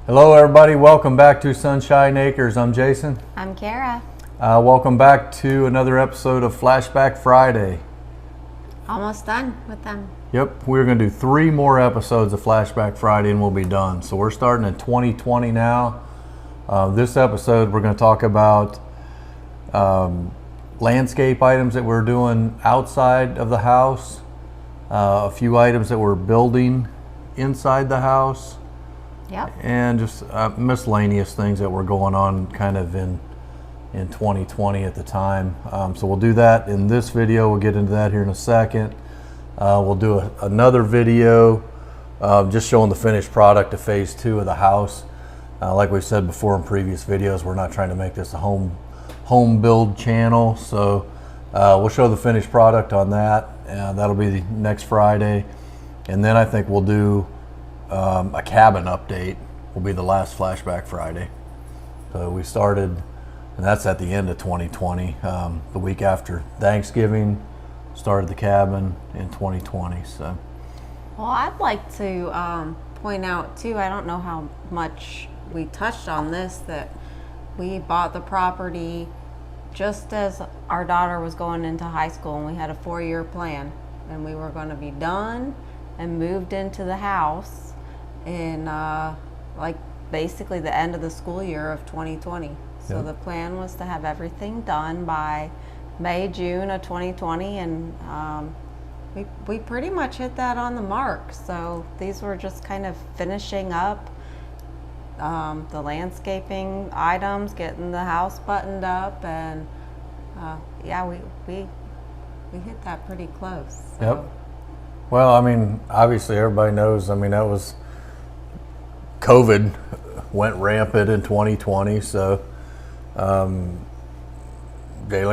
Hello everybody, welcome back to Sunshine Acres. I'm Jason. I'm Kara. Welcome back to another episode of Flashback Friday. Almost done with them. Yep, we're going to do 3 more episodes of Flashback Friday and we'll be done. So we're starting in 2020 now. This episode we're going to talk about landscape items that we're doing outside of the house, a few items that we're building inside the house. Yep. And just miscellaneous things that were going on kind of in 2020 at the time. So we'll do that in this video. We'll get into that here in a second. We'll do another video just showing the finished product of phase 2 of the house. Like we've said before in previous videos, we're not trying to make this a home build channel. So we'll show the finished product on that. That'll be the next Friday. And then I think we'll do a cabin update. Will be the last Flashback Friday. So we started, and that's at the end of 2020. The week after Thanksgiving, started the cabin in 2020. So, well, I'd like to point out too, I don't know how much we touched on this, that we bought the property just as our daughter was going into high school, and we had a 4-year plan, and we were going to be done and moved into the house in like basically the end of the school year of 2020. So the plan was to have everything done by May, June of 2020, and we pretty much hit that on the mark. So these were just kind of finishing up the landscaping items, getting the house buttoned up, and yeah, we hit that pretty close. So. Yep. Well, I mean, obviously everybody knows, I mean, that was COVID went rampant in 2020, so Jayla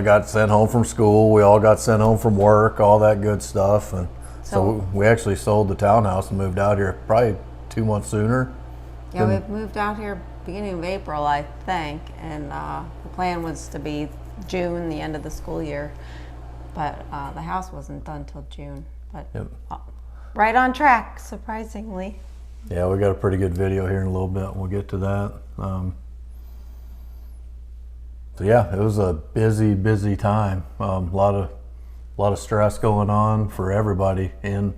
got sent home from school, we all got sent home from work, all that good stuff, and so we actually sold the townhouse and moved out here probably 2 months sooner. Yeah, we moved out here beginning of April, I think, and the plan was to be June, the end of the school year, but the house wasn't done till June, but right on track, surprisingly. Yeah, we got a pretty good video here in a little bit. We'll get to that. So yeah, it was a busy time. A lot of stress going on for everybody, in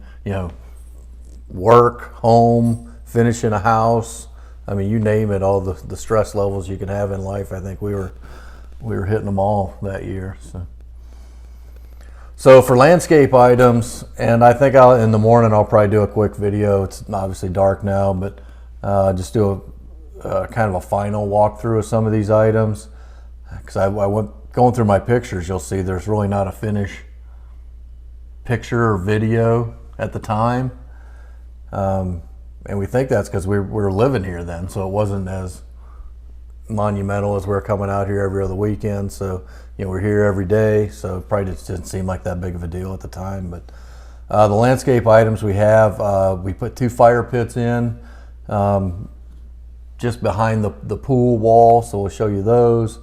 work, home, finishing a house. I mean, you name it. All the stress levels you can have in life. I think we were hitting them all that year. So for landscape items, and I think in the morning I'll probably do a quick video. It's obviously dark now, but just do a kind of a final walkthrough of some of these items. Because I went going through my pictures, you'll see there's really not a finished picture or video at the time. And we think that's because we were living here then, so it wasn't as monumental as we're coming out here every other weekend. So we're here every day, so it probably just didn't seem like that big of a deal at the time. But the landscape items we have, we put 2 fire pits in just behind the pool wall, so we'll show you those.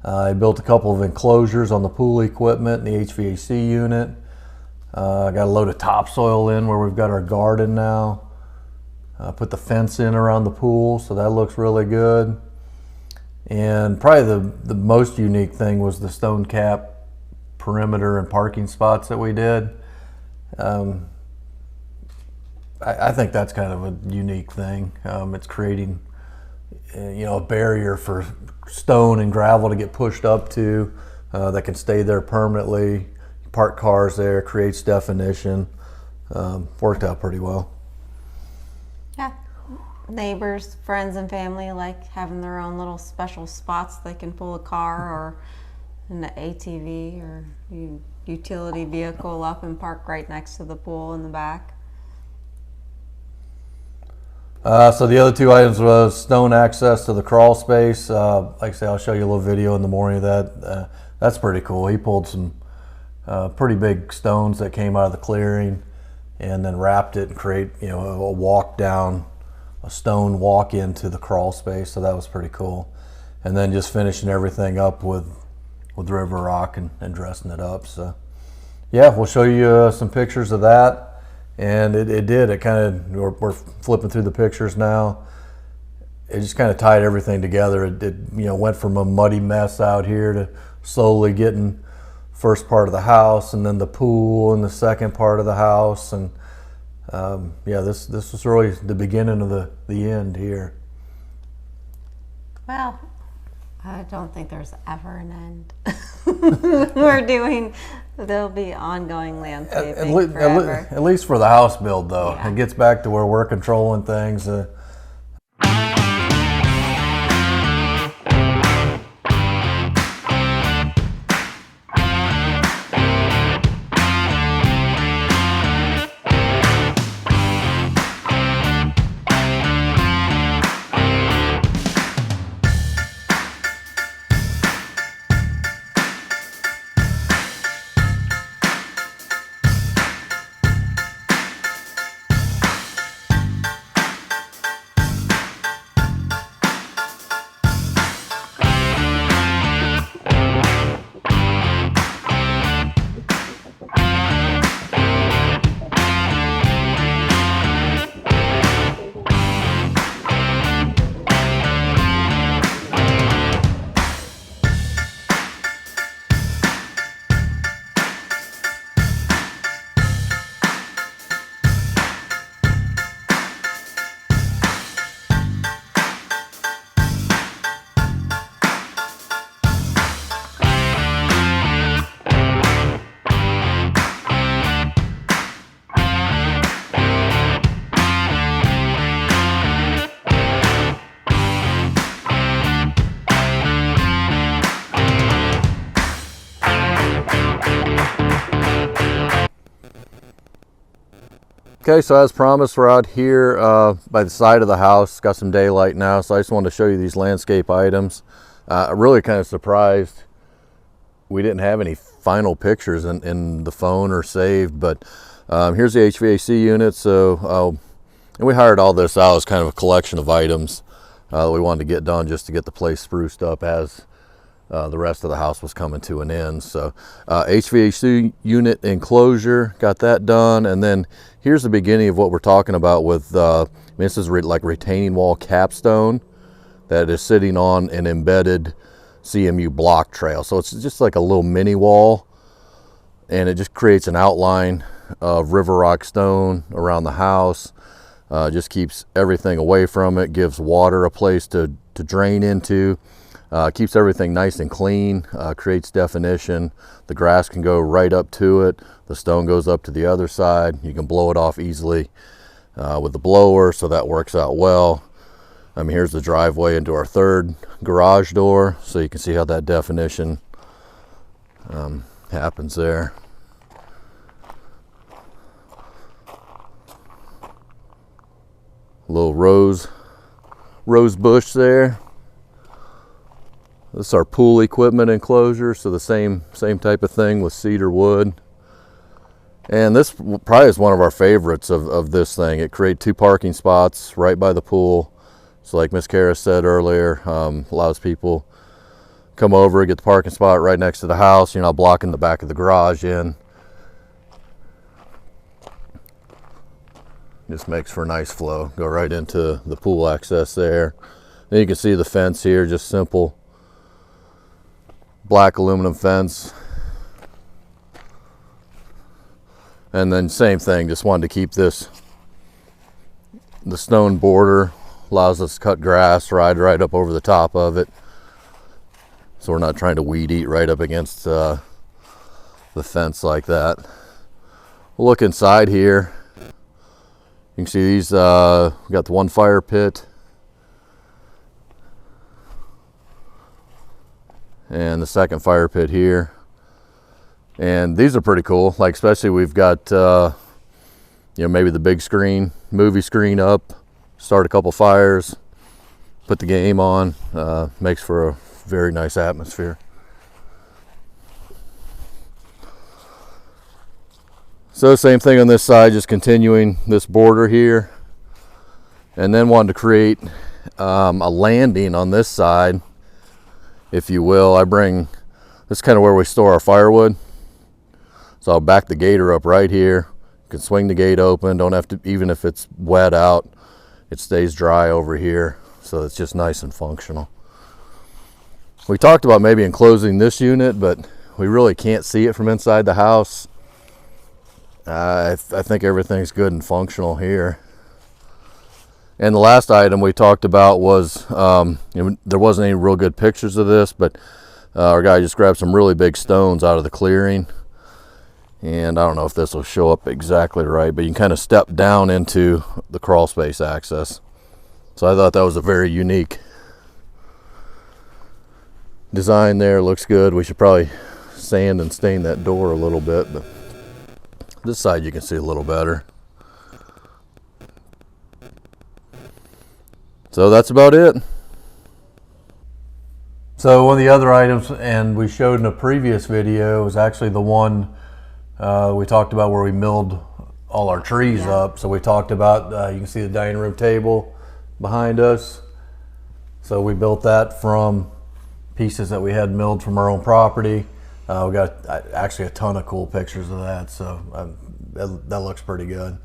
I built a couple of enclosures on the pool equipment and the HVAC unit. I got a load of topsoil in where we've got our garden now. Put the fence in around the pool, so that looks really good. And probably the most unique thing was the stone cap perimeter and parking spots that we did. I think that's kind of a unique thing. It's creating a barrier for stone and gravel to get pushed up to that can stay there permanently. Park cars there, creates definition. Worked out pretty well. Yeah. Neighbors, friends, and family like having their own little special spots they can pull a car or an ATV or utility vehicle up and park right next to the pool in the back. So the other 2 items was stone access to the crawl space. Like I say, I'll show you a little video in the morning of that. That's pretty cool. He pulled some pretty big stones that came out of the clearing and then wrapped it and create a walk down, a stone walk into the crawl space. So that was pretty cool. And then just finishing everything up with river rock and dressing it up. So yeah, we'll show you some pictures of that. And it kind of, we're flipping through the pictures now. it just kind of tied everything together. It you know, went from a muddy mess out here to slowly getting first part of the house, and then the pool, and the second part of the house, and yeah, this was really the beginning of the end here. Well, I don't think there's ever an end. There'll be ongoing landscaping forever. At least for the house build, though. Yeah. It gets back to where we're controlling things. Okay, so as promised, we're out here by the side of the house. Got some daylight now, so I just wanted to show you these landscape items. I'm really kind of surprised we didn't have any final pictures in the phone or saved, but here's the HVAC unit. So, and we hired all this out as kind of a collection of items that we wanted to get done just to get the place spruced up as the rest of the house was coming to an end. So HVAC unit enclosure, got that done. And then here's the beginning of what we're talking about with, this is like retaining wall capstone that is sitting on an embedded CMU block trail. So it's just like a little mini wall, and it just creates an outline of river rock stone around the house. Just keeps everything away from it, gives water a place to drain into. Keeps everything nice and clean, creates definition. The grass can go right up to it. The stone goes up to the other side. You can blow it off easily with the blower, so that works out well. I mean, here's the driveway into our third garage door, so you can see how that definition happens there. Little rose bush there. This is our pool equipment enclosure, so the same type of thing with cedar wood. And this probably is one of our favorites of this thing. It creates 2 parking spots right by the pool. So like Miss Kara said earlier, allows people come over, get the parking spot right next to the house. You're not blocking the back of the garage in. Just makes for a nice flow. Go right into the pool access there. Then you can see the fence here, just simple black aluminum fence. And then same thing, just wanted to keep the stone border, allows us to cut grass right up over the top of it, so we're not trying to weed eat right up against the fence like that. We'll look inside here. You can see these, we got the 1 fire pit and the 2nd fire pit here. And these are pretty cool, like especially we've got you know, maybe the big screen, movie screen up, start a couple fires, put the game on. Makes for a very nice atmosphere. So same thing on this side, just continuing this border here, and then wanted to create a landing on this side, if you will. This is kind of where we store our firewood. So I'll back the gator up right here. You can swing the gate open, don't have to, even if it's wet out, it stays dry over here. so it's just nice and functional. We talked about maybe enclosing this unit, but we really can't see it from inside the house. I think everything's good and functional here. And the last item we talked about was, there wasn't any real good pictures of this, but our guy just grabbed some really big stones out of the clearing. And I don't know if this will show up exactly right, but you can kind of step down into the crawl space access. So I thought that was a very unique design there. Looks good. We should probably sand and stain that door a little bit, but this side you can see a little better. So that's about it. So one of the other items, and we showed in a previous video, was actually the one we talked about where we milled all our trees up. So we talked about, you can see the dining room table behind us. So we built that from pieces that we had milled from our own property. We got actually a ton of cool pictures of that, so that looks pretty good.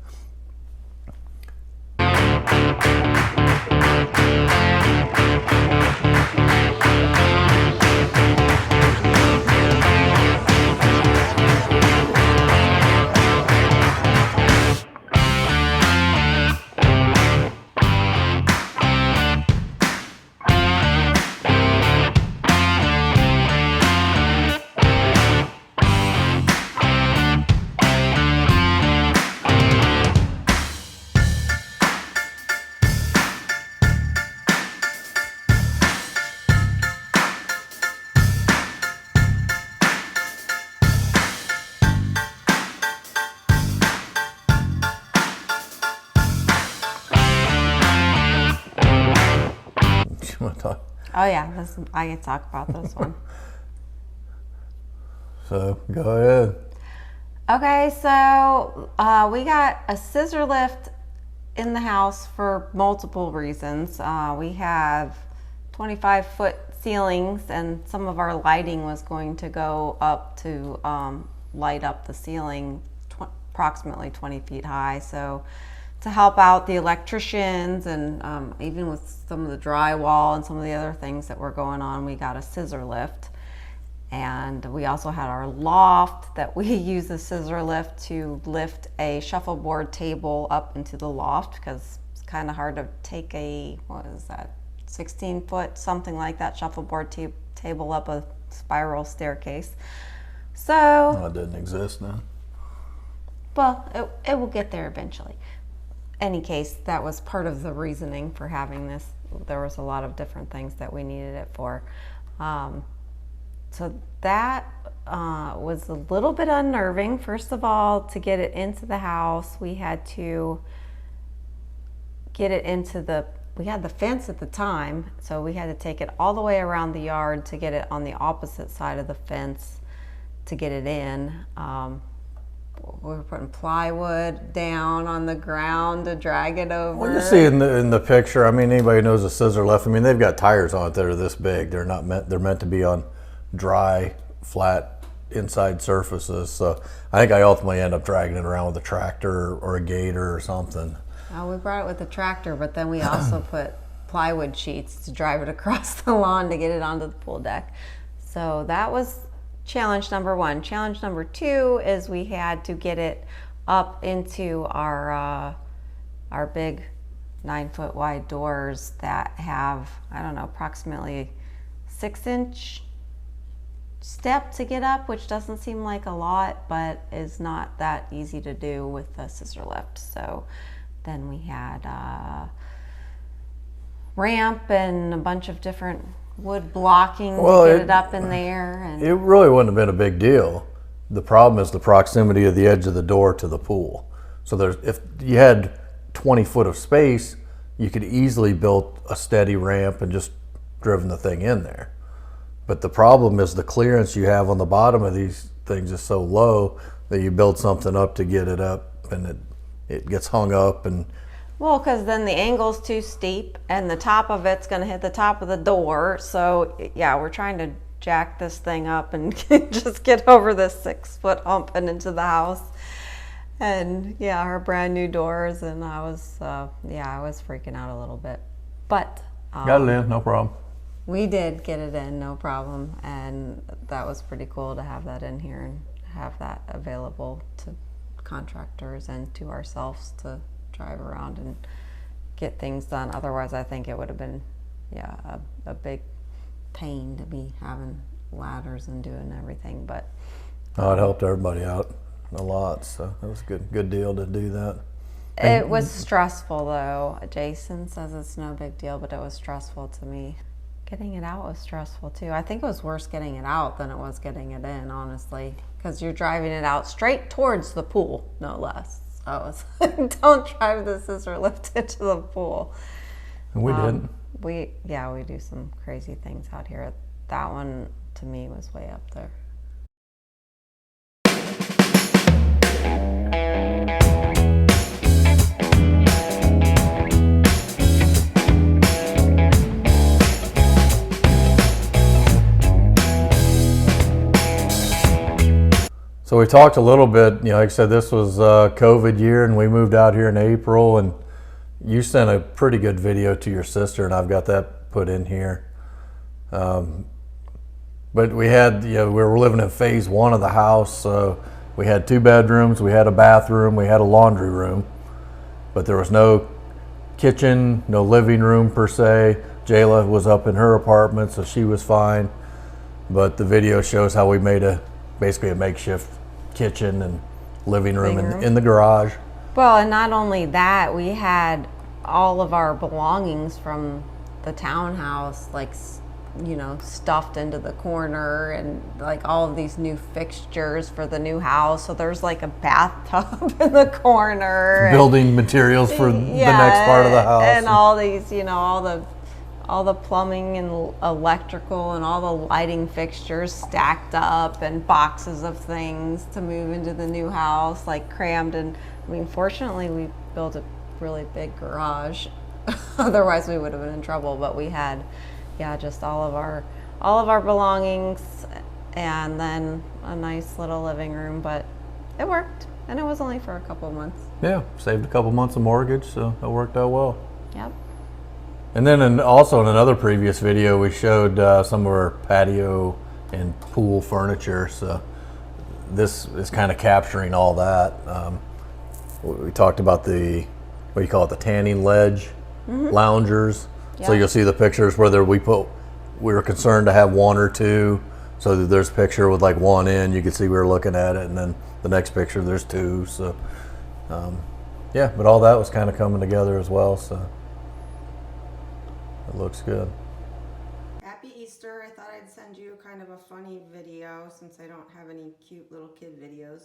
Oh yeah, I can talk about this one. So go ahead. Okay, so we got a scissor lift in the house for multiple reasons. We have 25-foot ceilings, and some of our lighting was going to go up to light up the ceiling approximately 20 feet high. So to help out the electricians and even with some of the drywall and some of the other things that were going on, we got a scissor lift. And we also had our loft that we use a scissor lift to lift a shuffleboard table up into the loft, because it's kind of hard to take a, what is that, 16-foot, something like that, shuffleboard table up a spiral staircase. So it didn't exist then. Well, it will get there eventually. Any case, that was part of the reasoning for having this. There was a lot of different things that we needed it for. So that was a little bit unnerving. First of all, to get it into the house, we had to get it into we had the fence at the time, so we had to take it all the way around the yard to get it on the opposite side of the fence to get it in. We were putting plywood down on the ground to drag it over. Well, you see in the picture, I mean, anybody knows a scissor lift, I mean, they've got tires on it that are this big. They're meant to be on dry, flat, inside surfaces. So I think I ultimately end up dragging it around with a tractor or a gator or something. We brought it with a tractor, but then we also put plywood sheets to drive it across the lawn to get it onto the pool deck. So that was challenge number one. Challenge number two is we had to get it up into our big 9-foot wide doors that have, I don't know, approximately 6-inch step to get up, which doesn't seem like a lot, but is not that easy to do with a scissor lift. So then we had a ramp and a bunch of different wood blocking to get it up in there. And it really wouldn't have been a big deal. The problem is the proximity of the edge of the door to the pool. So if you had 20 foot of space, you could easily build a steady ramp and just driven the thing in there. But the problem is the clearance you have on the bottom of these things is so low that you build something up to get it up, and it gets hung up. And well, because then the angle's too steep and the top of it's going to hit the top of the door. So yeah, we're trying to jack this thing up and just get over this 6-foot hump and into the house. And yeah, our brand new doors, and I was freaking out a little bit. But Got it in, no problem. We did get it in, no problem, and that was pretty cool to have that in here and have that available to contractors and to ourselves to drive around and get things done. Otherwise, I think it would have been, yeah, a big pain to be having ladders and doing everything. But Oh, it helped everybody out a lot, so it was a good deal to do that. it was stressful, though. Jason says it's no big deal, but it was stressful to me. Getting it out was stressful too. I think it was worse getting it out than it was getting it in, honestly, because you're driving it out straight towards the pool, no less. So I was like, don't drive the scissor lift into the pool. And we didn't. We do some crazy things out here. That one to me was way up there. So we talked a little bit, like I said, this was COVID year and we moved out here in April, and you sent a pretty good video to your sister, and I've got that put in here. But we had, we were living in phase 1 of the house, so we had 2 bedrooms, we had a bathroom, we had a laundry room, but there was no kitchen, no living room per se. Jayla was up in her apartment, so she was fine. But the video shows how we made basically a makeshift kitchen and living room in the garage. Well, and not only that, we had all of our belongings from the townhouse, like, stuffed into the corner, and like all of these new fixtures for the new house. So there's like a bathtub in the corner. Building materials for the next part of the house. And all these, all the plumbing and electrical and all the lighting fixtures stacked up, and boxes of things to move into the new house, like crammed. And I mean, fortunately, we built a really big garage. Otherwise, we would have been in trouble. But we had, just all of our belongings, and then a nice little living room. But it worked, and it was only for a couple of months. Yeah, saved a couple months of mortgage, so it worked out well. Yep. And then also in another previous video, we showed some of our patio and pool furniture. So this is kind of capturing all that. We talked about the tanning ledge, loungers. Yeah. So you'll see the pictures whether we were concerned to have 1 or 2. So that there's a picture with like 1 in, you can see we were looking at it, and then the next picture there's 2. So but all that was kind of coming together as well. So it looks good. Happy Easter. I thought I'd send you kind of a funny video since I don't have any cute little kid videos.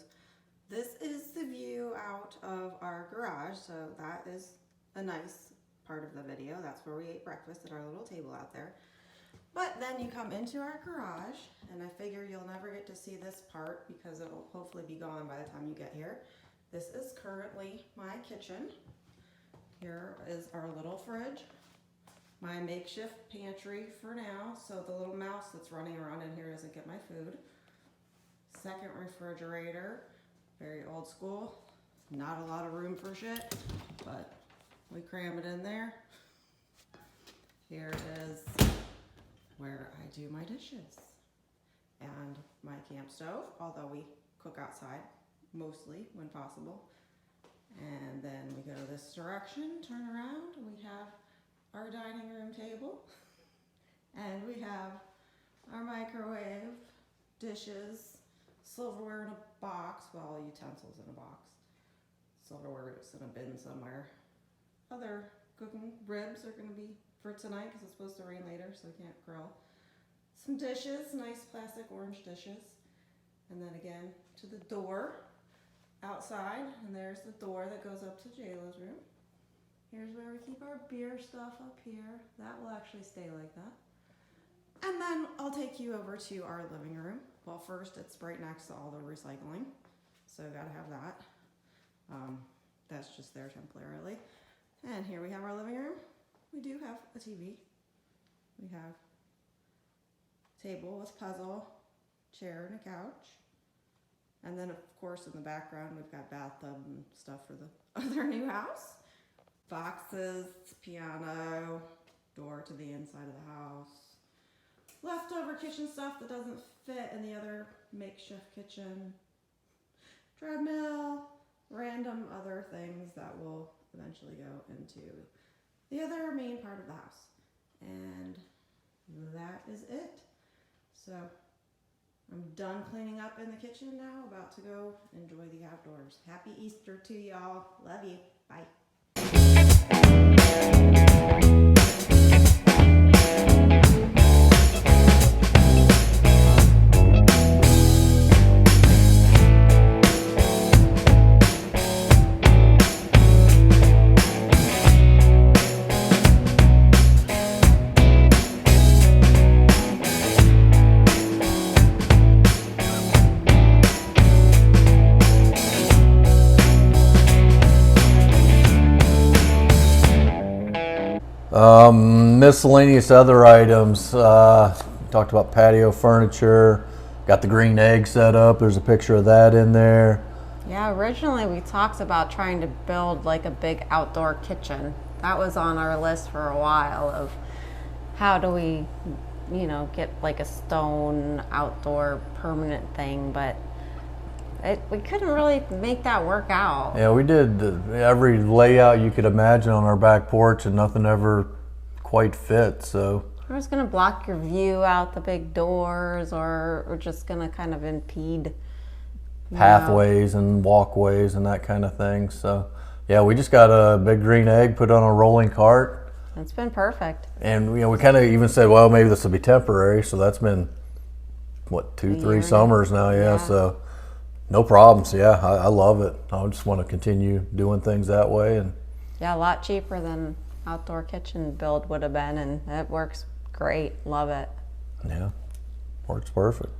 This is the view out of our garage, so that is a nice part of the video. That's where we ate breakfast at our little table out there. But then you come into our garage, and I figure you'll never get to see this part because it'll hopefully be gone by the time you get here. This is currently my kitchen. Here is our little fridge. My makeshift pantry for now, so the little mouse that's running around in here doesn't get my food. Second refrigerator, very old school. Not a lot of room for shit, but we cram it in there. Here is where I do my dishes. And my camp stove, although we cook outside mostly when possible. And then we go this direction, turn around, we have our dining room table, and we have our microwave, dishes, silverware in a box, well, utensils in a box, silverware is in a bin somewhere. Other cooking ribs are going to be for tonight because it's supposed to rain later, so I can't grill. Some dishes, nice plastic orange dishes, and then again to the door outside, and there's the door that goes up to Jayla's room. Here's where we keep our beer stuff up here. That will actually stay like that. And then I'll take you over to our living room. Well, first it's right next to all the recycling, so gotta have that. That's just there temporarily. And here we have our living room. We do have a TV. We have a table with puzzle, chair, and a couch. And then of course in the background we've got bathtub and stuff for the other new house. Boxes, piano, door to the inside of the house. Leftover kitchen stuff that doesn't fit in the other makeshift kitchen. Treadmill, random other things that will eventually go into the other main part of the house. And that is it. So I'm done cleaning up in the kitchen now, about to go enjoy the outdoors. Happy Easter to y'all. Love you. Bye. Miscellaneous other items. Talked about patio furniture. Got the green egg set up. There's a picture of that in there. Yeah, originally we talked about trying to build like a big outdoor kitchen. That was on our list for a while of how do we, get like a stone outdoor permanent thing, but we couldn't really make that work out. Yeah, we did every layout you could imagine on our back porch, and nothing ever quite fit. So We're just gonna block your view out the big doors, or we're just gonna kind of impede pathways and walkways and that kind of thing. So yeah, we just got a big green egg put on a rolling cart. It's been perfect. And we kind of even said, well, maybe this will be temporary. So that's been what, 2-3 summers now. Yeah, so no problems. Yeah, I love it. I just want to continue doing things that way. And yeah, a lot cheaper than outdoor kitchen build would have been, and it works great. Love it. Yeah, works perfect.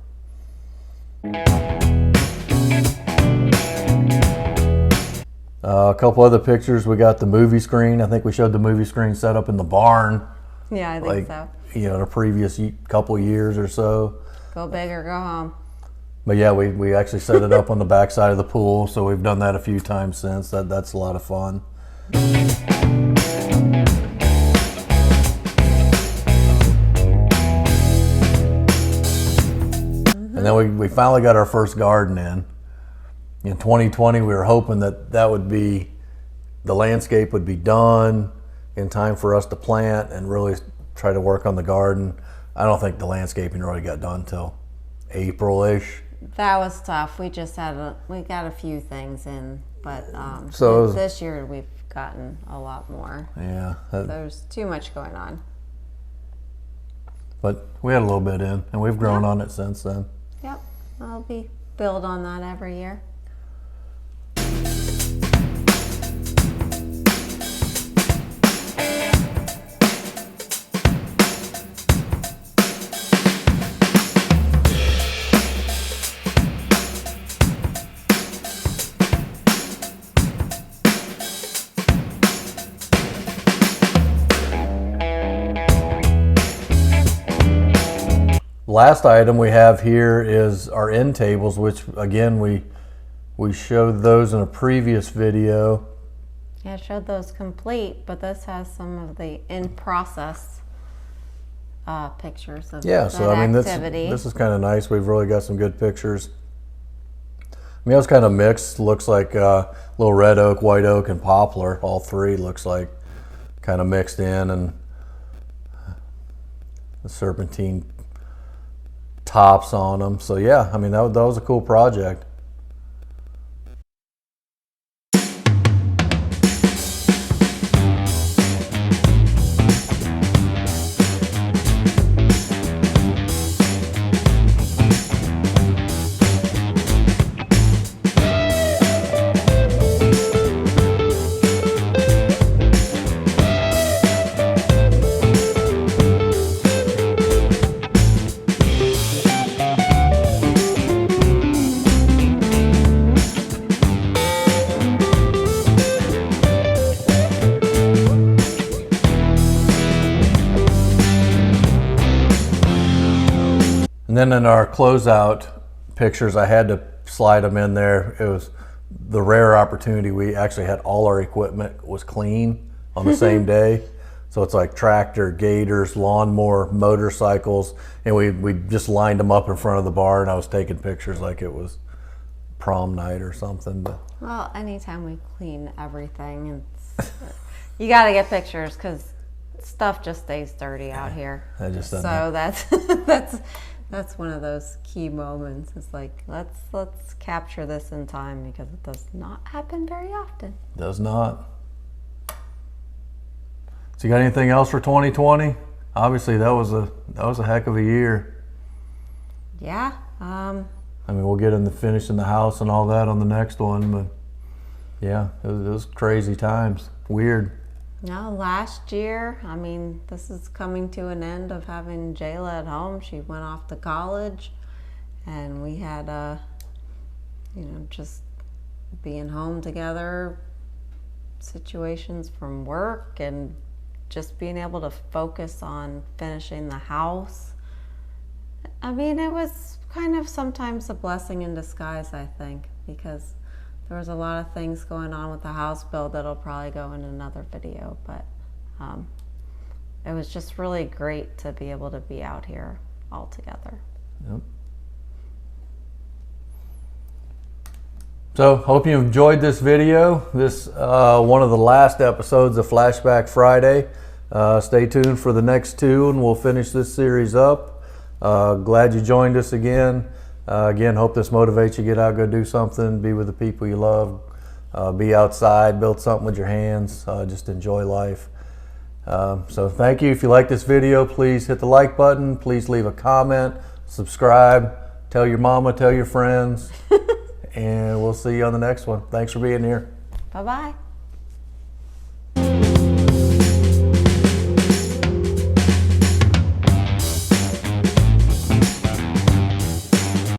A couple other pictures. We got the movie screen. I think we showed the movie screen set up in the barn. Yeah, I think so. In a previous couple years or so. Go big or go home. But yeah, we actually set it up on the back side of the pool, so we've done that a few times since. That's a lot of fun. And then we finally got our first garden in. In 2020, we were hoping that would be, the landscape would be done in time for us to plant and really try to work on the garden. I don't think the landscaping really got done till April-ish. That was tough. We just we got a few things in, but so this year we've gotten a lot more. Yeah. There's too much going on. But we had a little bit in, and we've grown on it since then. Yep. I'll build on that every year. Last item we have here is our end tables, which again we showed those in a previous video. Yeah, I showed those complete, but this has some of the in-process pictures of so I mean this is kind of nice. We've really got some good pictures. I mean, it was kind of mixed. Looks like little red oak, white oak, and poplar. All three looks like kind of mixed in, and the serpentine tops on them. So yeah, I mean that was a cool project. And then in our closeout pictures, I had to slide them in there. It was the rare opportunity we actually had all our equipment was clean on the same day. So it's like tractor, gators, lawnmower, motorcycles, and we just lined them up in front of the bar, and I was taking pictures like it was prom night or something. But Well, anytime we clean everything, you got to get pictures because stuff just stays dirty out here. I just don't So that's that's one of those key moments. It's like let's capture this in time because it does not happen very often. Does not. So you got anything else for 2020? Obviously, that was a heck of a year. Yeah. I mean, we'll get into finishing the house and all that on the next one, but yeah, it was crazy times. Weird. No, last year, I mean, this is coming to an end of having Jayla at home. She went off to college, and we had, just being home together, situations from work, and just being able to focus on finishing the house. I mean, it was kind of sometimes a blessing in disguise, I think, because there was a lot of things going on with the house build that'll probably go in another video, but it was just really great to be able to be out here all together. Yep. So, hope you enjoyed this video. This one of the last episodes of Flashback Friday. Stay tuned for the next two, and we'll finish this series up. Glad you joined us again. Again, hope this motivates you. Get out, go do something, be with the people you love, be outside, build something with your hands, just enjoy life. So thank you. If you like this video, please hit the like button. Please leave a comment, subscribe, tell your mama, tell your friends, and we'll see you on the next one. Thanks for being here. Bye-bye.